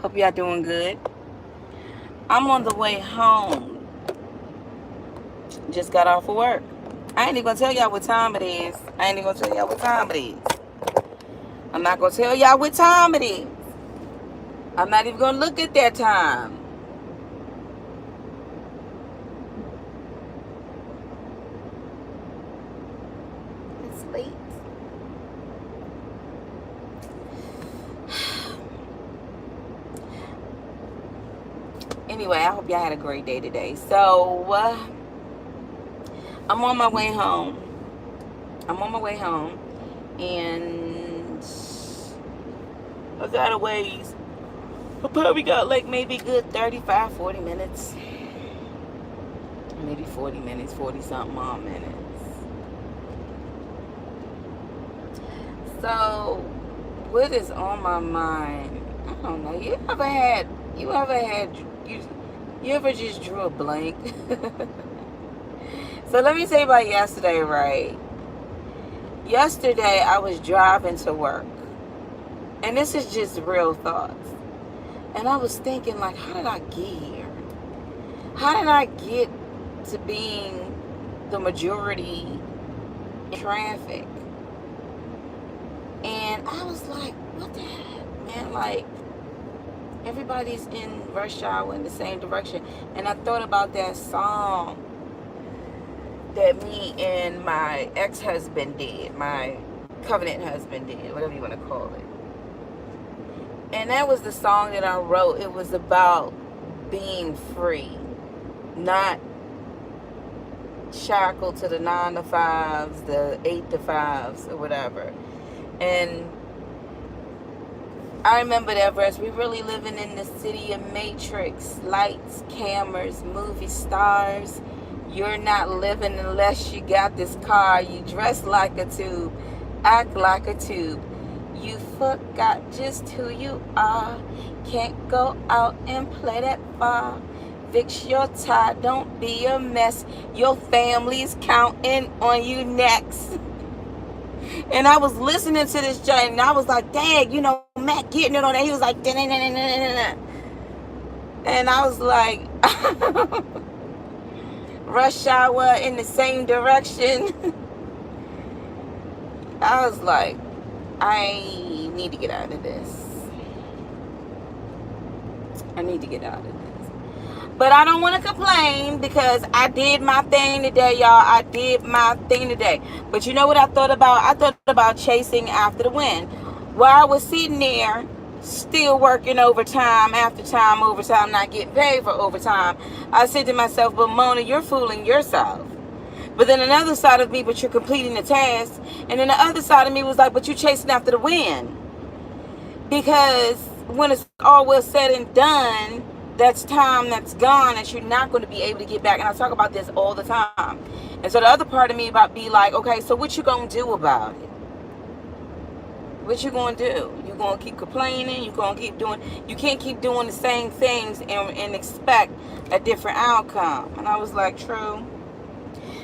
Hope y'all doing good. I'm on the way home. Just got off of work. I ain't even gonna tell y'all what time it is. I'm not gonna tell y'all what time it is. I'm not even gonna look at that time. It's late. Anyway, I hope y'all had a great day today. So, I'm on my way home. And I got a ways. I probably got like maybe good 35, 40 minutes. Maybe 40 minutes, 40 something more minutes. So, what is on my mind? I don't know. You ever just drew a blank? So let me say about yesterday, right? Yesterday I was driving to work. And this is just real thoughts. And I was thinking, like, how did I get here? How did I get to being the majority in traffic? And I was like, what the heck, man? Like, everybody's in rush hour in the same direction. And I thought about that song that me and my ex-husband did, my covenant husband did, whatever you want to call it. And that was the song that I wrote. It was about being free, not shackled to the 9 to 5s, the 8 to 5s, or whatever. And I remember that verse. We really living in the city of Matrix, lights, cameras, movie stars. You're not living unless you got this car. You dress like a tube, act like a tube. You forgot just who you are. Can't go out and play that far. Fix your tie, don't be a mess. Your family's counting on you next. And I was listening to this joint, and I was like, dang, Matt getting it on that. He was like, da-da-da-da-da-da. And I was like, rush hour in the same direction. I was like, I need to get out of this. But I don't want to complain because I did my thing today, y'all. But you know what I thought about? I thought about chasing after the wind. While I was sitting there, still working overtime, not getting paid for overtime, I said to myself, but Mona, you're fooling yourself. But then another side of me, but you're completing the task. And then the other side of me was like, but you're chasing after the wind. Because when it's all well said and done, that's time that's gone that you're not going to be able to get back. And I talk about this all the time. And so the other part of me about be like, okay, so what you going to do about it? What you going to do? You going to keep complaining? You going to keep doing? You can't keep doing the same things and expect a different outcome. And I was like, true.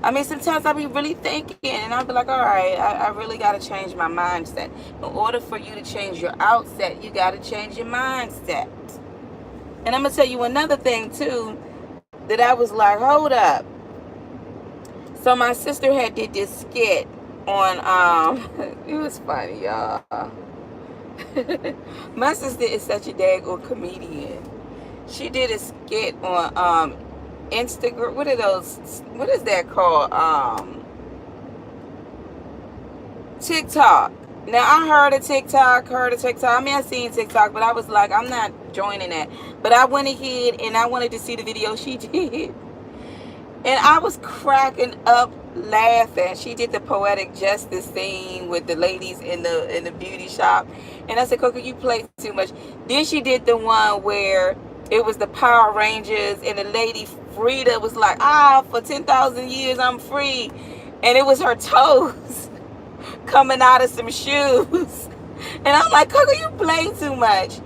I mean, sometimes I be really thinking, and I'll be like, all right, I really got to change my mindset. In order for you to change your outset, you got to change your mindset. And I'm going to tell you another thing, too, that I was like, hold up. So my sister had did this skit on, it was funny, y'all. My sister is such a daggone comedian. She did a skit on, Instagram. What is that called? TikTok. Now I heard of TikTok. I mean, I seen TikTok, but I was like, I'm not joining that. But I went ahead and I wanted to see the video she did. And I was cracking up laughing. She did the poetic justice scene with the ladies in the beauty shop. And I said, Coco, you play too much. Then she did the one where it was the Power Rangers and the lady Frida was like, for 10,000 years I'm free. And it was her toes coming out of some shoes. And I'm like, Coco, you play too much.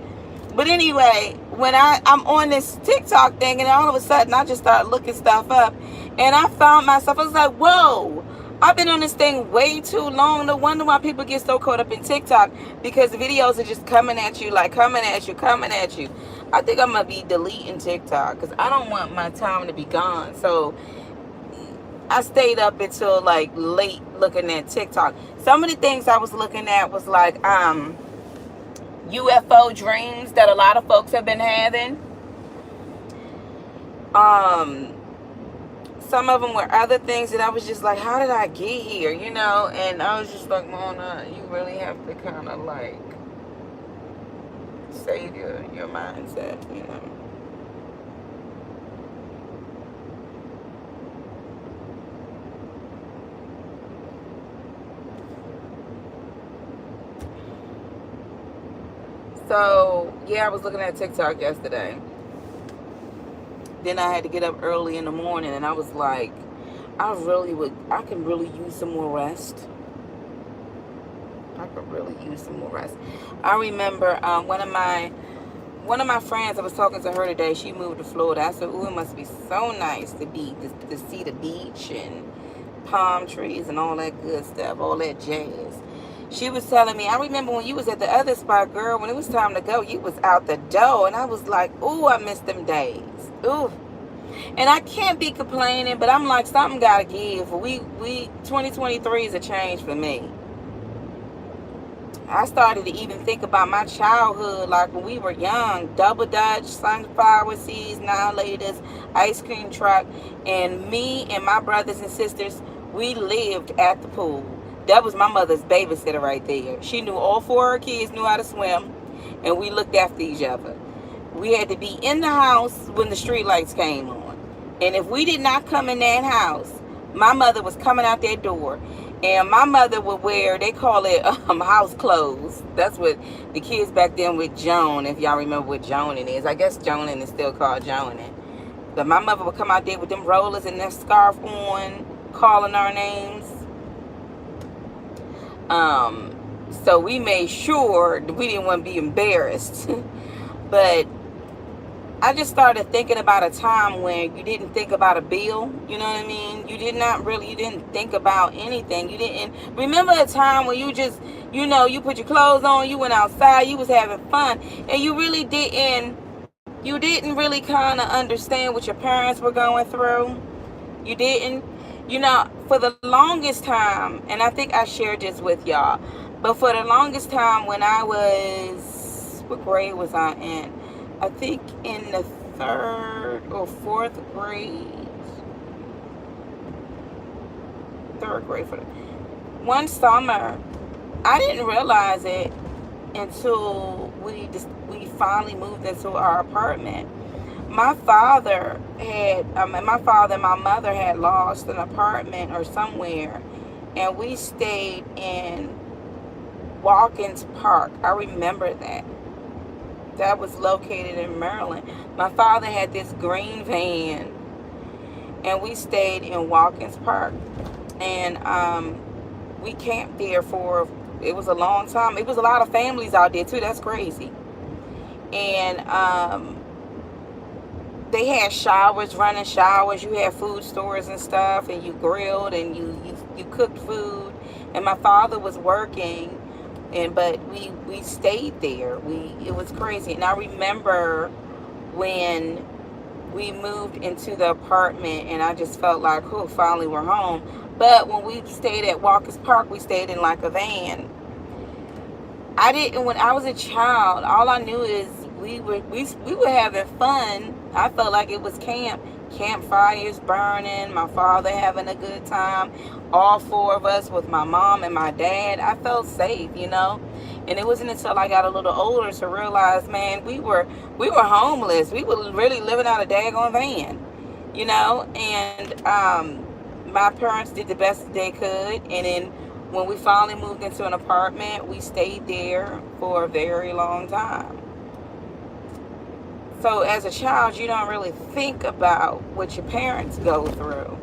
But anyway, when I'm on this TikTok thing, and all of a sudden I just started looking stuff up, and I found myself, I was like, whoa, I've been on this thing way too long. No wonder why people get so caught up in TikTok, because the videos are just coming at you, like coming at you, coming at you. I think I'm gonna be deleting TikTok because I don't want my time to be gone. So I stayed up until like late looking at TikTok. Some of the things I was looking at was like UFO dreams that a lot of folks have been having. Some of them were other things that I was just like, how did I get here? You know, and I was just like, Mona, you really have to kind of like save your mindset, you know. So yeah, I was looking at TikTok yesterday. Then I had to get up early in the morning, and I was like, I can really use some more rest. I could really use some more rest. I remember one of my friends, I was talking to her today. She moved to Florida. I said, "Ooh, it must be so nice to see the beach and palm trees and all that good stuff, all that jazz." She was telling me, I remember when you was at the other spot, girl, when it was time to go, you was out the door. And I was like, ooh, I miss them days. Ooh. And I can't be complaining, but I'm like, something got to give. 2023 is a change for me. I started to even think about my childhood, like when we were young, double dutch, sunflower seeds, 9-liters, ice cream truck. And me and my brothers and sisters, we lived at the pool. That was my mother's babysitter right there. She knew all 4 of her kids knew how to swim, and we looked after each other. We had to be in the house when the street lights came on. And if we did not come in that house, my mother was coming out that door. And my mother would wear, they call it house clothes. That's what the kids back then with Joan, if y'all remember what Joaning is. I guess Joaning is still called Joaning. But my mother would come out there with them rollers and that scarf on, calling our names. So we made sure that we didn't want to be embarrassed. But I just started thinking about a time when you didn't think about a bill. You know what I mean? You didn't think about anything. You didn't remember a time when you just, you put your clothes on, you went outside, you was having fun, and you didn't really kind of understand what your parents were going through. You didn't. For the longest time, and I think I shared this with y'all, but for the longest time when I was, what grade was I in? I think in the 3rd or 4th grade. 3rd grade for one summer. I didn't realize it until we finally moved into our apartment. My father and my mother had lost an apartment or somewhere, and we stayed in Watkins Park. I remember that. That was located in Maryland. My father had this green van, and we stayed in Watkins Park, and we camped there it was a long time. It was a lot of families out there too. That's crazy. And they had running showers. You had food stores and stuff, and you grilled and you cooked food. And my father was working, but we stayed there. It was crazy. And I remember when we moved into the apartment, and I just felt like, oh, finally we're home. But when we stayed at Watkins Park, we stayed in like a van. When I was a child, all I knew is we were having fun. I felt like it was campfires burning, my father having a good time, all 4 of us with my mom and my dad. I felt safe, and it wasn't until I got a little older to realize, man, we were homeless. We were really living out a daggone van, and my parents did the best they could. And then when we finally moved into an apartment, we stayed there for a very long time. So as a child, you don't really think about what your parents go through.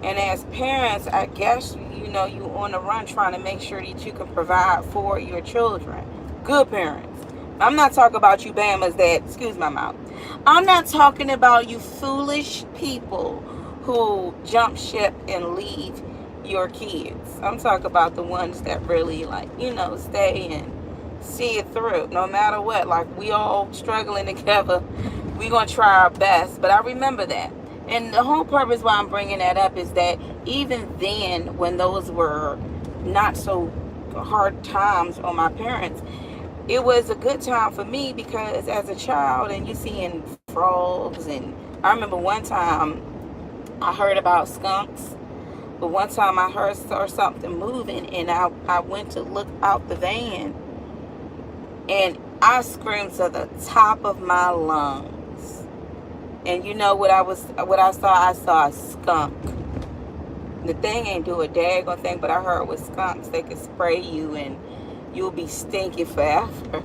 And as parents, I guess, you on the run trying to make sure that you can provide for your children. Good parents. I'm not talking about you Bamas that, excuse my mouth. I'm not talking about you foolish people who jump ship and leave your kids. I'm talking about the ones that really, like, stay and see it through no matter what. Like, we all struggling together. We gonna try our best. But I remember that. And the whole purpose why I'm bringing that up is that even then, when those were not so hard times on my parents, it was a good time for me, because as a child, and you seeing frogs, and I remember one time I heard about skunks, but one time I saw something moving, and I went to look out the van, and I screamed to the top of my lungs. And you know what I saw? I saw a skunk. The thing ain't do a daggone thing, but I heard with skunks they could spray you and you'll be stinky forever.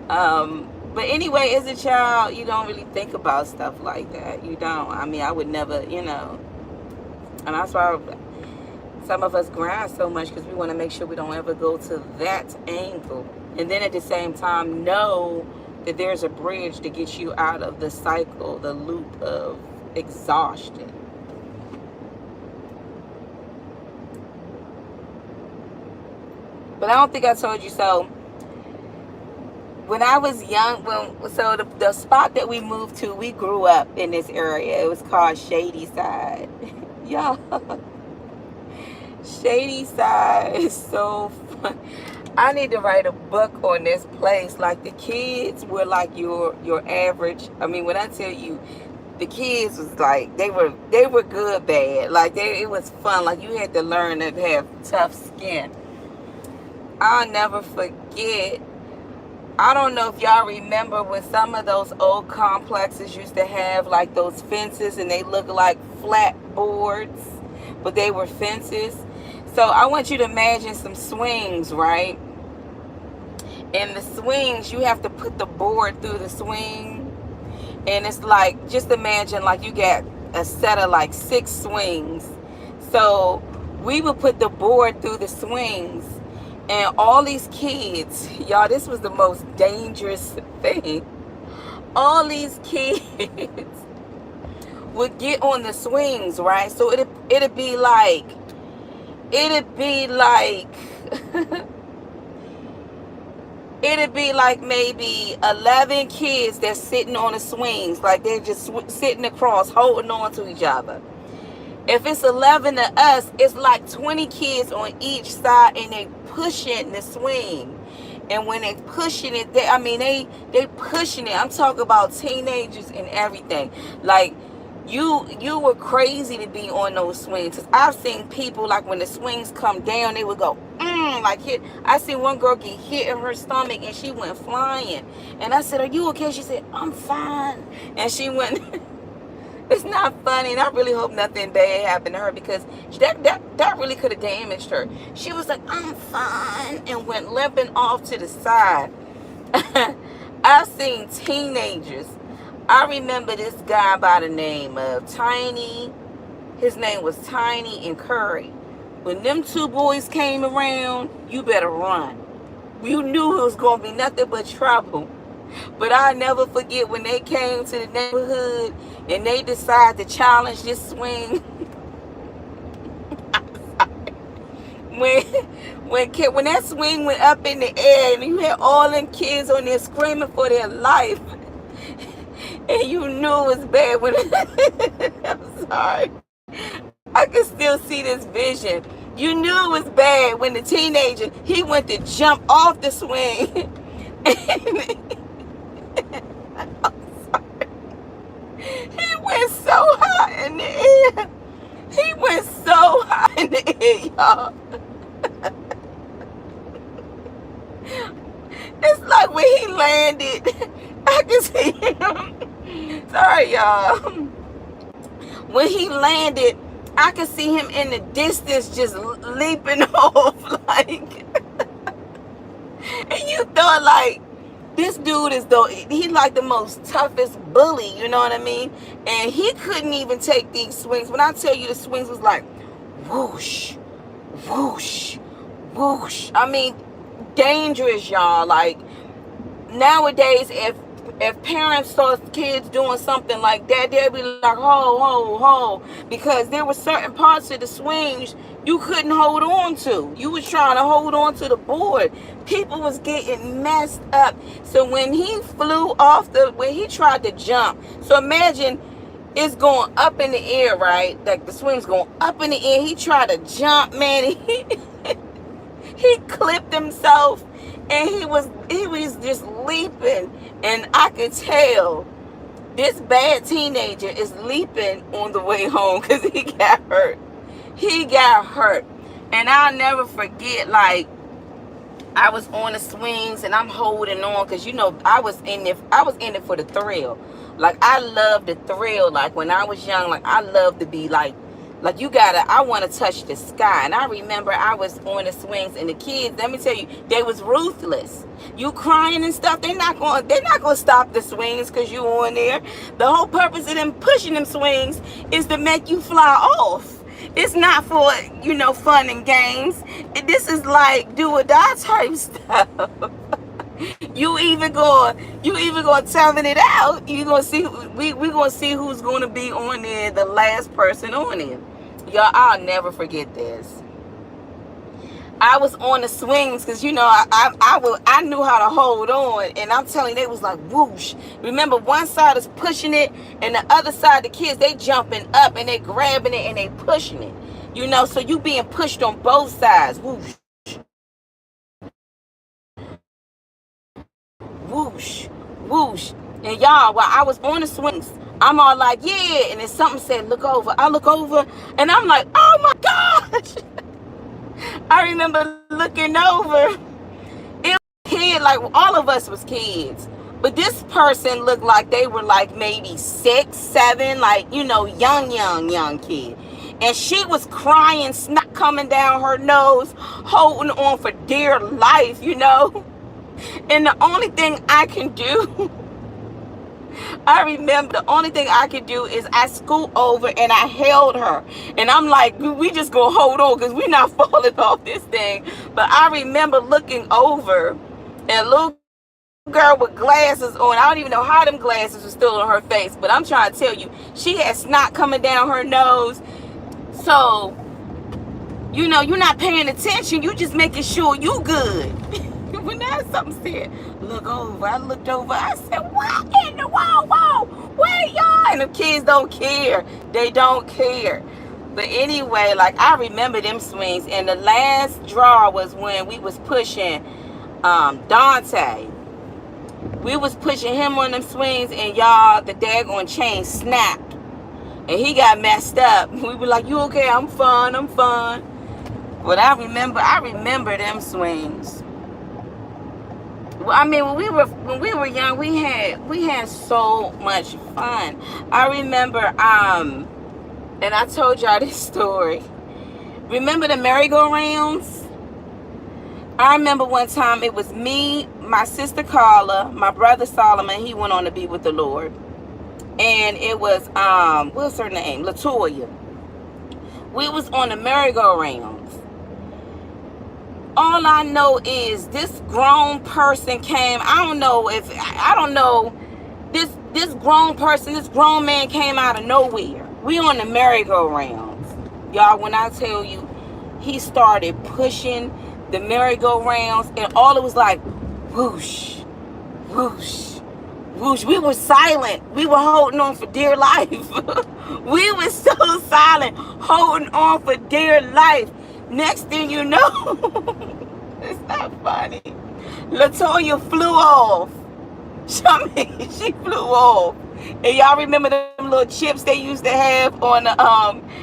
But anyway, as a child, you don't really think about stuff like that. You don't. I mean, I would never, and that's why some of us grind so much, because we want to make sure we don't ever go to that angle. And then at the same time, know that there's a bridge to get you out of the cycle, the loop of exhaustion. But I don't think I told you so. When I was young, the spot that we moved to, we grew up in this area. It was called Shady Side. Y'all, Shady Side is so fun. I need to write a book on this place. Like, the kids were like your average. I mean, when I tell you, the kids was like, they were good, bad. Like, it was fun. Like, you had to learn to have tough skin. I'll never forget. I don't know if y'all remember when some of those old complexes used to have like those fences, and they look like flat boards, but they were fences. So I want you to imagine some swings, right? And the swings, you have to put the board through the swing. And it's like, just imagine like you got a set of like 6 swings. So we would put the board through the swings. And all these kids, y'all, this was the most dangerous thing. All these kids would get on the swings, right? So it'd be like it'd be like maybe 11 kids that's sitting on the swings, like they're just sitting across, holding on to each other. If it's 11 of us, it's like 20 kids on each side, and they pushing the swing. And when they pushing it, they pushing it. I'm talking about teenagers and everything. Like, you were crazy to be on those swings. Cause I've seen people, like, when the swings come down, they would go, like hit. I seen one girl get hit in her stomach, and she went flying. And I said, "Are you okay?" She said, "I'm fine." And she went. It's not funny, and I really hope nothing bad happened to her, because that really could have damaged her. She was like, "I'm fine," and went limping off to the side. I've seen teenagers. I remember this guy by the name of Tiny. His name was Tiny and Curry. When them 2 boys came around, you better run. You knew it was going to be nothing but trouble. But I'll never forget when they came to the neighborhood and they decided to challenge this swing. When that swing went up in the air, and you had all them kids on there screaming for their life, and you knew it was bad when I'm sorry, I can still see this vision. You knew it was bad when the teenager, he went to jump off the swing. He went so high in the air. He went so high in the air, y'all. It's like when he landed, I can see him. Sorry, y'all. When he landed, I could see him in the distance just leaping off, like. And you thought, like, this dude he's like the most toughest bully, you know what I mean? And he couldn't even take these swings. When I tell you, the swings was like whoosh, whoosh, whoosh. I mean, dangerous, y'all. Like, nowadays, if if parents saw kids doing something like that, they'd be like, ho, ho, ho, because there were certain parts of the swings you couldn't hold on to. You was trying to hold on to the board. People was getting messed up. So when he flew off when he tried to jump, so imagine it's going up in the air, right? Like the swing's going up in the air. He tried to jump, man. He clipped himself, and he was just leaping, and I could tell this bad teenager is leaping on the way home because he got hurt. He got hurt. And I'll never forget, like, I was on the swings and I'm holding on because, you know, I was in it for the thrill. Like, I love the thrill. Like, when I was young, like, I love to be like I want to touch the sky. And I remember I was on the swings, and the kids, let me tell you, they was ruthless. You crying and stuff, they're not going to stop the swings because you on there. The whole purpose of them pushing them swings is to make you fly off. It's not for, you know, fun and games. This is like do or die type stuff. You even going telling it out. You gonna see we gonna see who's gonna be on there, the last person on it. Y'all, I'll never forget this. I was on the swings because, you know, I knew how to hold on, and I'm telling you, they was like whoosh. Remember, one side is pushing it, and the other side, the kids, they jumping up and they grabbing it and they pushing it. You know, so you being pushed on both sides. Whoosh, whoosh, whoosh. And y'all, while I was on the swings, I'm all like, yeah, and then something said, look over. I look over, and I'm like, oh my gosh. I remember looking over. It was a kid, like all of us was kids. But this person looked like they were like maybe 6, 7, like, you know, young kid. And she was crying, snot coming down her nose, holding on for dear life, you know. And the only thing I can do, I remember the only thing I could do is I scoot over and I held her. And I'm like, we just gonna hold on because we're not falling off this thing. But I remember looking over, and a little girl with glasses on. I don't even know how them glasses were still on her face. But I'm trying to tell you, she had snot coming down her nose. So, you know, you're not paying attention. You just making sure you good. When that something said, look over, I looked over. I said, what in the world? Whoa, where y'all? And the kids don't care. They don't care. But anyway, like, I remember them swings. And the last draw was when we was pushing Dante. We was pushing him on them swings, and y'all, the daggone chain snapped. And he got messed up. We were like, you okay? I'm fine. But I remember them swings. Well, I mean, when we were young, we had so much fun. I remember, and I told y'all this story. Remember the merry-go-rounds? I remember one time it was me, my sister Carla, my brother Solomon. He went on to be with the Lord, and it was what's her name? Latoya. We was on the merry-go-rounds. All I know is this grown person came. I don't know. This grown person, this grown man came out of nowhere. We on the merry-go-rounds. Y'all, when I tell you, he started pushing the merry-go-rounds, and all it was like, whoosh, whoosh, whoosh. We were silent. We were holding on for dear life. We were so silent, holding on for dear life. Next thing you know, it's not funny, Latoya flew off. She flew off. And y'all remember them little chips they used to have on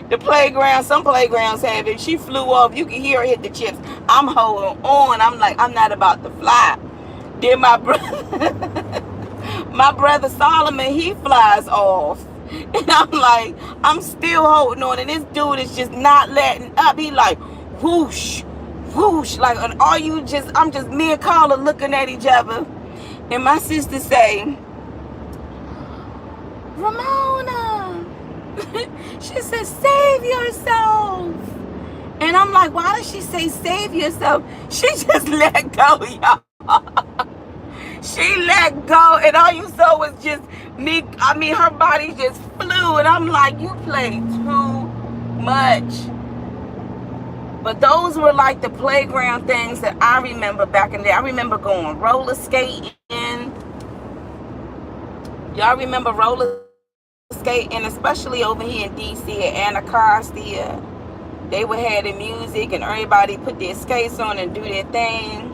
the playground? Some playgrounds have it. She flew off. You can hear her hit the chips. I'm holding on. I'm like, I'm not about to fly. Then my brother Solomon, he flies off. And I'm like, I'm still holding on. And this dude is just not letting up. He like, whoosh, whoosh. Like, I'm just me and Carla looking at each other. And my sister say, Ramona. She said, save yourself. And I'm like, why does she say save yourself? She just let go, y'all. She let let go, and all you saw was just me. I mean, her body just flew, and I'm like, you play too much. But those were like the playground things that I remember back in the day. I remember going roller skating. Y'all remember roller skating, especially over here in DC at Anacostia. They would have the music and everybody put their skates on and do their thing.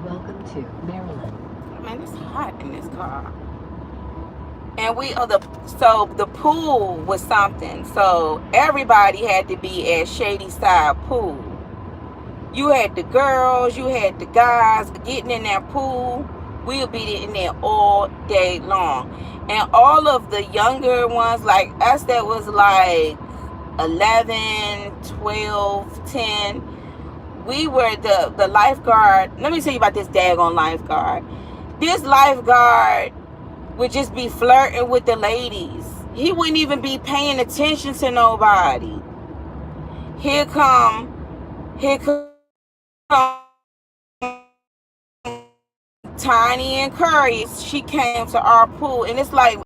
Welcome to Maryland. Man, it's hot in this car. And the pool was something. So everybody had to be at Shady Side Pool. You had the girls, you had the guys getting in that pool. We'll be in there all day long. And all of the younger ones, like us that was like 11, 12, 10, we were the lifeguard. Let me tell you about this daggone lifeguard. This lifeguard would just be flirting with the ladies. He wouldn't even be paying attention to nobody. Here come Tiny and Curry. She came to our pool, and it's like